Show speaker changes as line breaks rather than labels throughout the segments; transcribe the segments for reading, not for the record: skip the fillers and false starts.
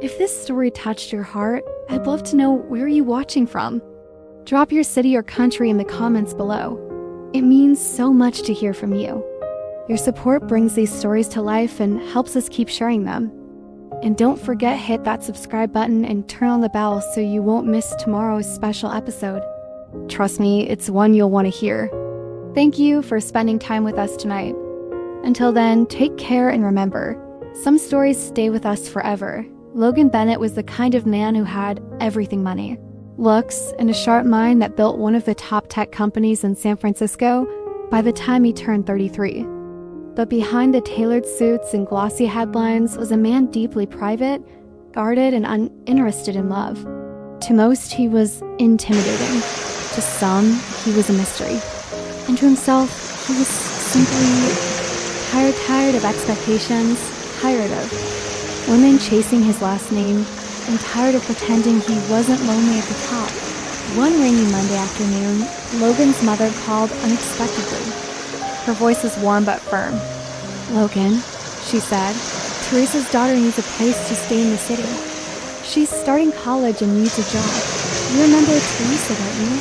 If this story touched your heart, I'd love to know where you're watching from. Drop your city or country in the comments below. It means so much to hear from you. Your support brings these stories to life and helps us keep sharing them. And don't forget, hit that subscribe button and turn on the bell so you won't miss tomorrow's special episode. Trust me, it's one you'll want to hear. Thank you for spending time with us tonight. Until then, take care and remember, some stories stay with us forever. Logan Bennett was the kind of man who had everything: money, looks, and a sharp mind that built one of the top tech companies in San Francisco by the time he turned 33. But behind the tailored suits and glossy headlines was a man deeply private, guarded, and uninterested in love. To most, he was intimidating. To some, he was a mystery. And to himself, he was simply tired of expectations, tired of women chasing his last name, and tired of pretending he wasn't lonely at the top. One rainy Monday afternoon, Logan's mother called unexpectedly. Her voice was warm but firm. "Logan," she said, "Teresa's daughter needs a place to stay in the city. She's starting college and needs a job. You remember Teresa, don't you?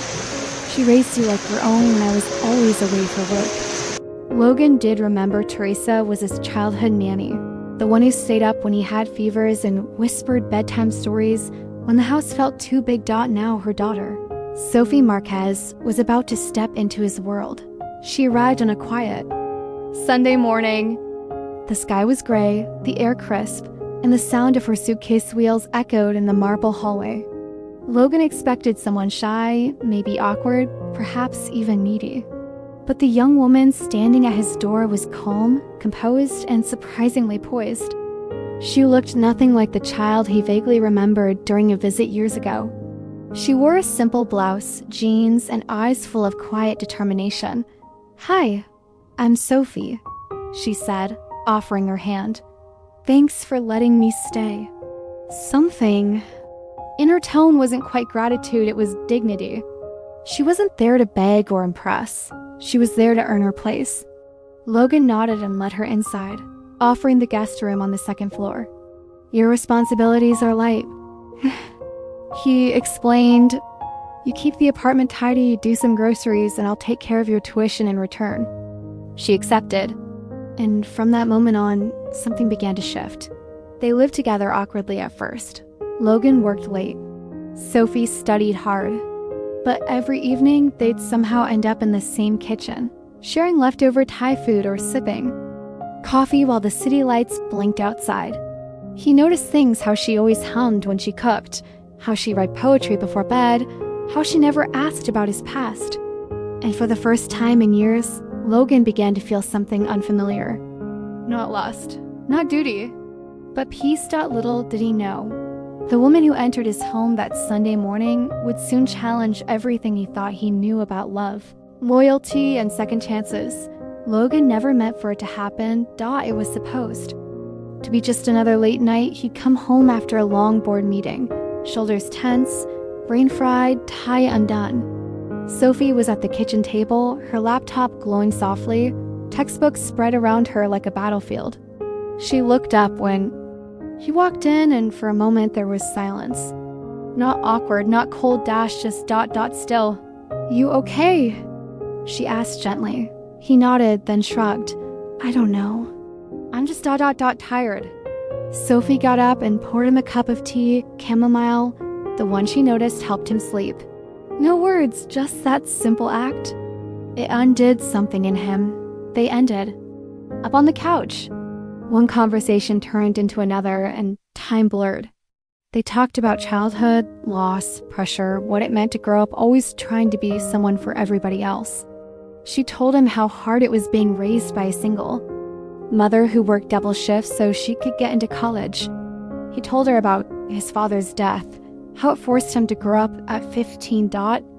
She raised you like your own when I was always away for work." Logan did remember Teresa was his childhood nanny, the one who stayed up when he had fevers and whispered bedtime stories when the house felt too big. Now her daughter, Sophie Marquez, was about to step into his world. She arrived on a quiet Sunday morning. The sky was gray, the air crisp, and the sound of her suitcase wheels echoed in the marble hallway. Logan expected someone shy, maybe awkward, perhaps even needy. But the young woman standing at his door was calm, composed, and surprisingly poised. She looked nothing like the child he vaguely remembered during a visit years ago. She wore a simple blouse, jeans, and eyes full of quiet determination. "Hi, I'm Sophie," she said, offering her hand. "Thanks for letting me stay." Something in her tone wasn't quite gratitude, it was dignity. She wasn't there to beg or impress. She was there to earn her place. Logan nodded and led her inside, offering the guest room on the second floor. "Your responsibilities are light," he explained. "You keep the apartment tidy, do some groceries, and I'll take care of your tuition in return." She accepted, and from that moment on, something began to shift. They lived together awkwardly at first. Logan worked late. Sophie studied hard. But every evening, they'd somehow end up in the same kitchen, sharing leftover Thai food or sipping coffee while the city lights blinked outside. He noticed things: how she always hummed when she cooked, how she read poetry before bed, how she never asked about his past. And for the first time in years, Logan began to feel something unfamiliar. Not lust, not duty, but peace. Little did he know, the woman who entered his home that Sunday morning would soon challenge everything he thought he knew about love, loyalty, and second chances. Logan never meant for it to happen. It was supposed to be just another late night. He'd come home after a long board meeting, shoulders tense, brain fried, tie undone. Sophie was at the kitchen table, her laptop glowing softly, textbooks spread around her like a battlefield. She looked up when he walked in, and for a moment there was silence. Not awkward, not cold, just ... still. "You okay?" she asked gently. He nodded, then shrugged. "I don't know. I'm just ... tired." Sophie got up and poured him a cup of tea, chamomile. The one she noticed helped him sleep. No words, just that simple act. It undid something in him. They ended up on the couch. One conversation turned into another, and time blurred. They talked about childhood, loss, pressure, what it meant to grow up always trying to be someone for everybody else. She told him how hard it was being raised by a single mother who worked double shifts so she could get into college. He told her about his father's death, how it forced him to grow up at 15.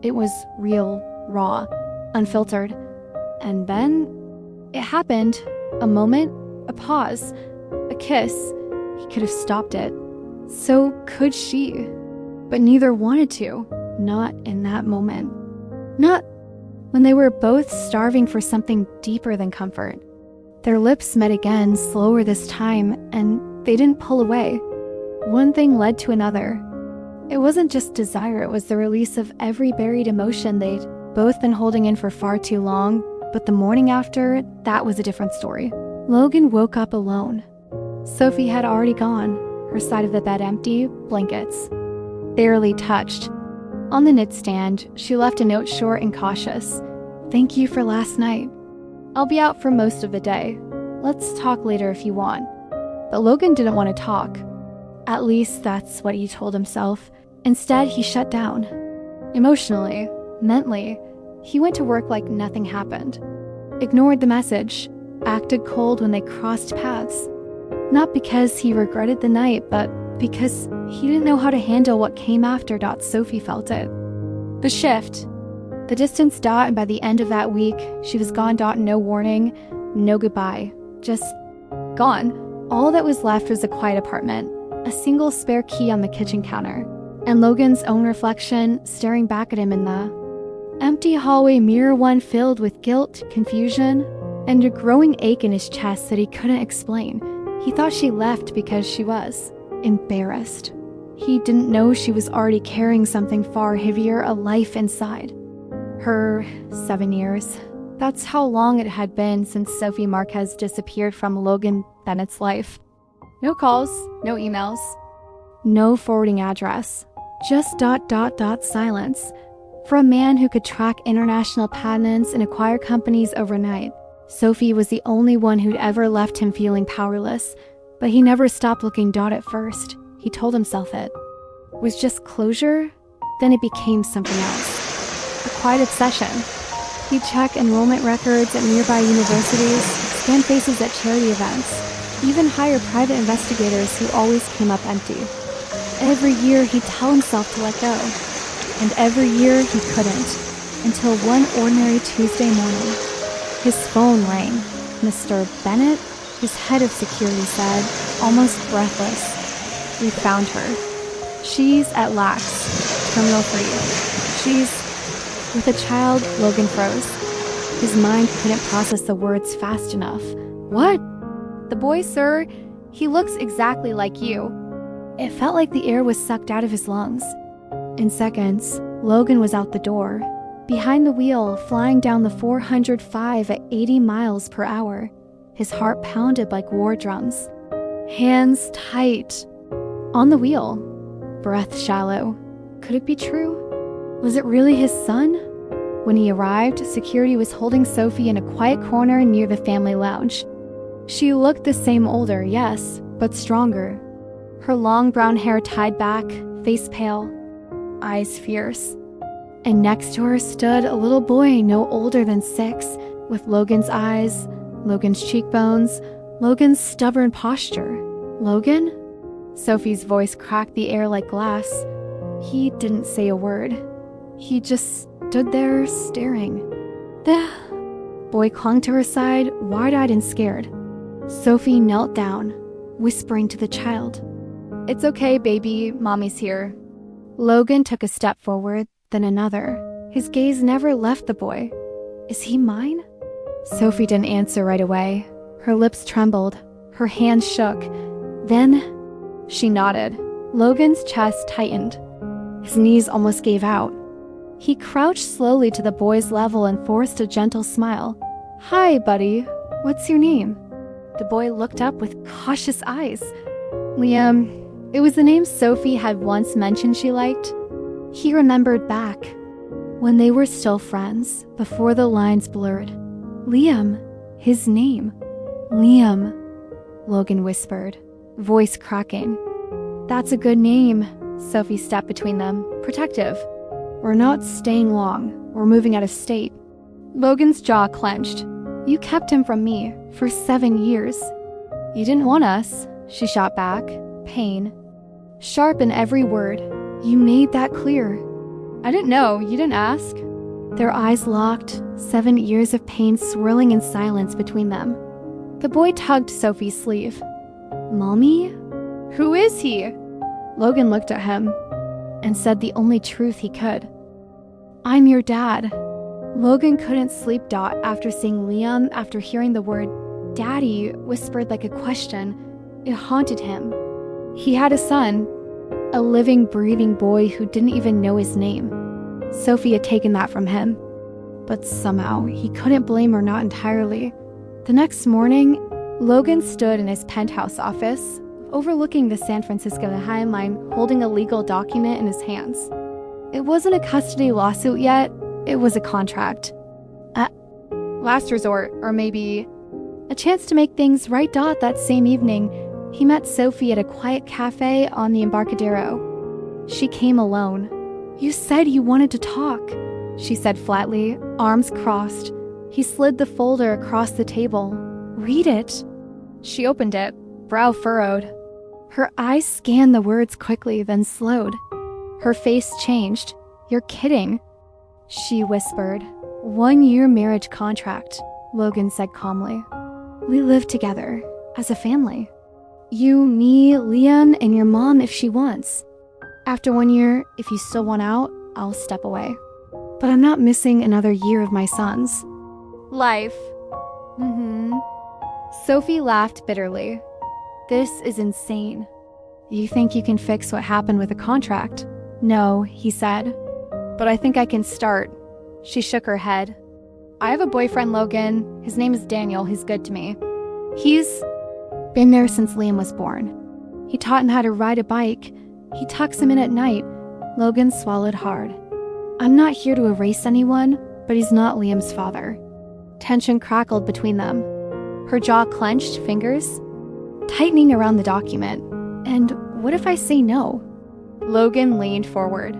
It was real, raw, unfiltered. And then it happened. A moment, a pause, a kiss. He could have stopped it. So could she. But neither wanted to. Not in that moment. Not when they were both starving for something deeper than comfort. Their lips met again, slower this time, and they didn't pull away. One thing led to another. It wasn't just desire, it was the release of every buried emotion they'd both been holding in for far too long, but the morning after, that was a different story. Logan woke up alone. Sophie had already gone, her side of the bed empty, blankets barely touched. On the nightstand, she left a note short and cautious. "Thank you for last night. I'll be out for most of the day. Let's talk later if you want." But Logan didn't want to talk. At least that's what he told himself. Instead, he shut down. Emotionally, mentally, he went to work like nothing happened. Ignored the message, acted cold when they crossed paths. Not because he regretted the night, but because he didn't know how to handle what came after. Sophie felt it. The shift. The distance. And by the end of that week, she was gone. No warning, no goodbye. Just gone. All that was left was a quiet apartment, a single spare key on the kitchen counter, and Logan's own reflection staring back at him in the empty hallway mirror, one filled with guilt, confusion, and a growing ache in his chest that he couldn't explain. He thought she left because she was embarrassed. He didn't know she was already carrying something far heavier, a life inside. Her 7 years. That's how long it had been since Sophie Marquez disappeared from Logan Bennett's life. No calls, no emails, no forwarding address. Just ... silence. For a man who could track international patents and acquire companies overnight, Sophie was the only one who'd ever left him feeling powerless. But he never stopped looking. At first, he told himself it was just closure. Then it became something else. A quiet obsession. He'd check enrollment records at nearby universities, scan faces at charity events, even hire private investigators who always came up empty. Every year he'd tell himself to let go. And every year he couldn't, until one ordinary Tuesday morning. His phone rang. Mr. Bennett, his head of security, said, almost breathless, "We found her. She's at last, terminal free. She's..." With a child, Logan froze. His mind couldn't process the words fast enough. "What?" "The boy, sir, he looks exactly like you." It felt like the air was sucked out of his lungs. In seconds, Logan was out the door, behind the wheel, flying down the 405 at 80 miles per hour. His heart pounded like war drums. Hands tight. On the wheel. Breath shallow. Could it be true? Was it really his son? When he arrived, security was holding Sophie in a quiet corner near the family lounge. She looked the same, older, yes, but stronger. Her long brown hair tied back, face pale, eyes fierce. And next to her stood a little boy no older than 6, with Logan's eyes, Logan's cheekbones, Logan's stubborn posture. "Logan?" Sophie's voice cracked the air like glass. He didn't say a word. He just stood there, staring. The boy clung to her side, wide-eyed and scared. Sophie knelt down, whispering to the child, "It's okay, baby, mommy's here." Logan took a step forward, then another. His gaze never left the boy. "Is he mine?" Sophie didn't answer right away. Her lips trembled. Her hands shook. Then she nodded. Logan's chest tightened. His knees almost gave out. He crouched slowly to the boy's level and forced a gentle smile. "Hi, buddy. What's your name?" The boy looked up with cautious eyes. "Liam." It was the name Sophie had once mentioned she liked. He remembered back, when they were still friends, before the lines blurred. Liam, his name. "Liam," Logan whispered, voice cracking. "That's a good name." Sophie stepped between them, protective. "We're not staying long. We're moving out of state." Logan's jaw clenched. "You kept him from me for 7 years. You didn't want us," she shot back, pain sharp in every word. "You made that clear." "I didn't know. You didn't ask." Their eyes locked, 7 years of pain swirling in silence between them. The boy tugged Sophie's sleeve. "Mommy? Who is he?" Logan looked at him and said the only truth he could. "I'm your dad." Logan couldn't sleep. After seeing Liam, after hearing the word "daddy" whispered like a question, it haunted him. He had a son, a living, breathing boy who didn't even know his name. Sophie had taken that from him. But somehow, he couldn't blame her, not entirely. The next morning, Logan stood in his penthouse office, overlooking the San Francisco High Line, holding a legal document in his hands. It wasn't a custody lawsuit yet, it was a contract. Last resort, or maybe a chance to make things right. That same evening, he met Sophie at a quiet cafe on the Embarcadero. She came alone. "You said you wanted to talk," she said flatly, arms crossed. He slid the folder across the table. "Read it." She opened it, brow furrowed. Her eyes scanned the words quickly, then slowed. Her face changed. "You're kidding," she whispered. "1-year marriage contract," Logan said calmly. "We live together, as a family. You, me, Liam, and your mom if she wants. After 1 year, if you still want out, I'll step away. But I'm not missing another year of my son's life." Sophie laughed bitterly. "This is insane. You think you can fix what happened with the contract?" "No," he said. "But I think I can start." She shook her head. "I have a boyfriend, Logan. His name is Daniel. He's good to me. He's been there since Liam was born. He taught him how to ride a bike. He tucks him in at night." Logan swallowed hard. "I'm not here to erase anyone, but he's not Liam's father." Tension crackled between them. Her jaw clenched, fingers tightening around the document. "And what if I say no?" Logan leaned forward.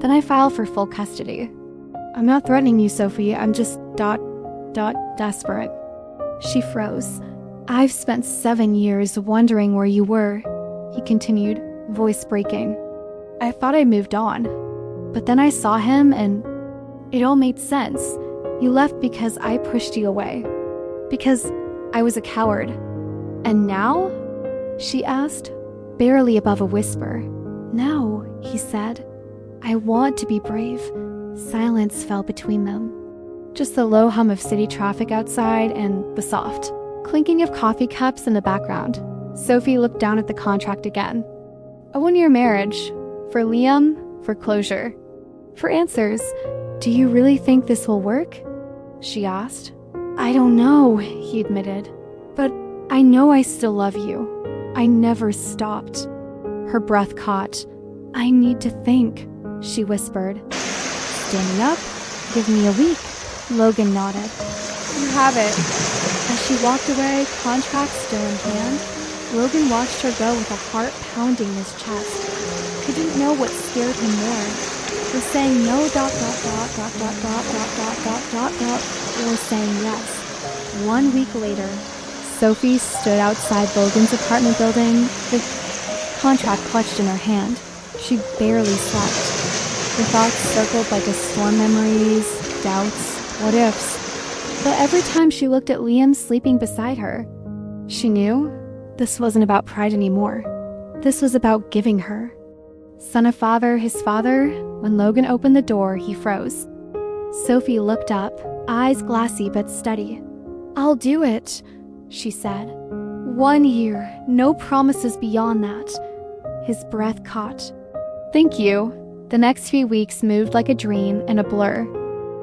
"Then I file for full custody." "I'm not threatening you, Sophie. I'm just desperate." She froze. "I've spent 7 years wondering where you were," he continued, voice breaking. "I thought I moved on. But then I saw him and it all made sense. You left because I pushed you away. Because I was a coward. And now?" she asked, barely above a whisper. "No," he said. "I want to be brave." Silence fell between them. Just the low hum of city traffic outside and the soft clinking of coffee cups in the background. Sophie looked down at the contract again. A 1-year marriage. For Liam, for closure. For answers. "Do you really think this will work?" she asked. "I don't know," he admitted. "But I know I still love you. I never stopped." Her breath caught. "I need to think," she whispered. Standing up, "Give me a week." Logan nodded. "You have it." As she walked away, contract still in hand, Logan watched her go with a heart pounding in his chest. He didn't know what scared him more. Was saying no ... or saying yes. 1 week later, Sophie stood outside Logan's apartment building, the contract clutched in her hand. She barely slept. Her thoughts circled like a storm, memories, doubts, what ifs. But every time she looked at Liam sleeping beside her, she knew this wasn't about pride anymore. This was about giving her. Son of father, his father. When Logan opened the door, he froze. Sophie looked up, eyes glassy but steady. "I'll do it," she said. 1 year, no promises beyond that. His breath caught. "Thank you." The next few weeks moved like a dream and a blur.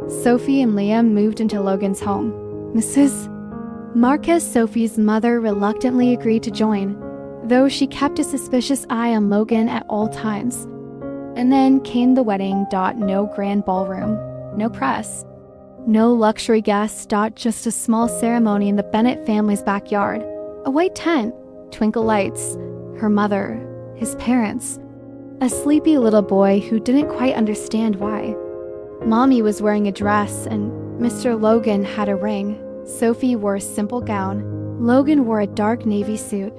Sophie and Liam moved into Logan's home. Mrs. Marquez, Sophie's mother, reluctantly agreed to join, though she kept a suspicious eye on Logan at all times. And then came the wedding. No grand ballroom, no press, no luxury guests. Just a small ceremony in the Bennett family's backyard. A white tent, twinkle lights, her mother, his parents, a sleepy little boy who didn't quite understand why. Mommy was wearing a dress and Mr. Logan had a ring. Sophie wore a simple gown. Logan wore a dark navy suit.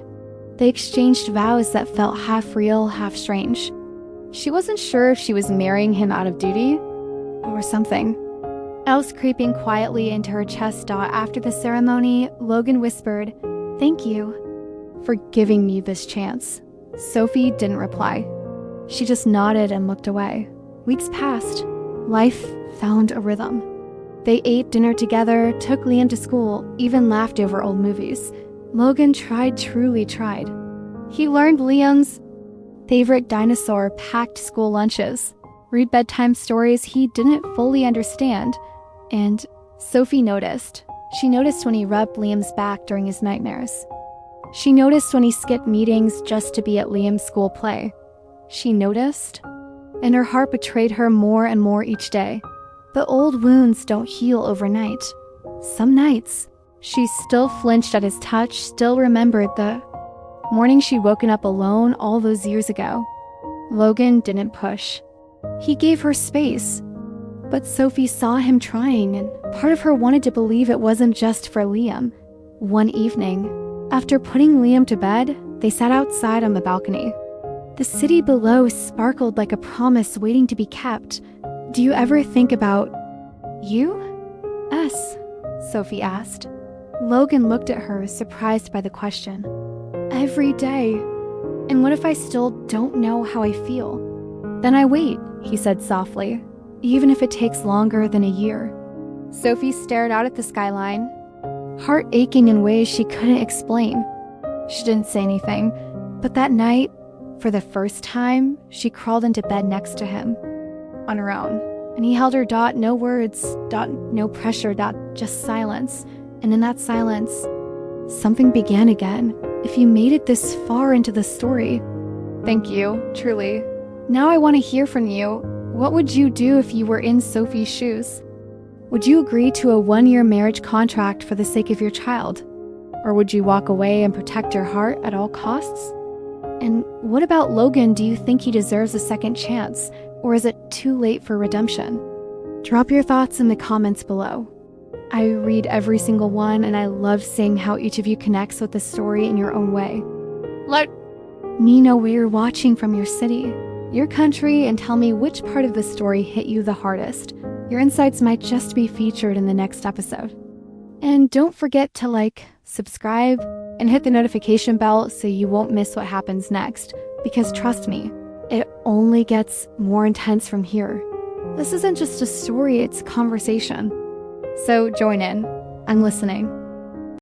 They exchanged vows that felt half real, half strange. She wasn't sure if she was marrying him out of duty or something else creeping quietly into her chest. After the ceremony, Logan whispered, "Thank you for giving me this chance." Sophie didn't reply. She just nodded and looked away. Weeks passed. Life found a rhythm. They ate dinner together, took Liam to school, even laughed over old movies. Logan tried, truly tried. He learned Liam's favorite dinosaur packed school lunches, read bedtime stories he didn't fully understand, and Sophie noticed. She noticed when he rubbed Liam's back during his nightmares. She noticed when he skipped meetings just to be at Liam's school play. She noticed, and her heart betrayed her more and more each day. The old wounds don't heal overnight. Some nights, she still flinched at his touch, still remembered the morning she'd woken up alone all those years ago. Logan didn't push. He gave her space. But Sophie saw him trying, and part of her wanted to believe it wasn't just for Liam. One evening, after putting Liam to bed, they sat outside on the balcony. The city below sparkled like a promise waiting to be kept. Do you ever think about you? Us, Sophie asked. Logan looked at her, surprised by the question. Every day. And what if I still don't know how I feel? Then I wait, he said softly, even if it takes longer than a year. Sophie stared out at the skyline, heart aching in ways she couldn't explain. She didn't say anything, but that night, for the first time, she crawled into bed next to him, on her own. And he held her, no words, no pressure, just silence. And in that silence, something began again. If you made it this far into the story, thank you, truly. Now I want to hear from you. What would you do if you were in Sophie's shoes? Would you agree to a 1-year marriage contract for the sake of your child? Or would you walk away and protect your heart at all costs? And what about Logan? Do you think he deserves a second chance? Or is it too late for redemption? Drop your thoughts in the comments below. I read every single one, and I love seeing how each of you connects with the story in your own way. Let me know where you're watching from, your city, your country, and tell me which part of the story hit you the hardest. Your insights might just be featured in the next episode. And don't forget to like, subscribe, and hit the notification bell so you won't miss what happens next. Because trust me, it only gets more intense from here. This isn't just a story, it's a conversation. So join in. I'm listening.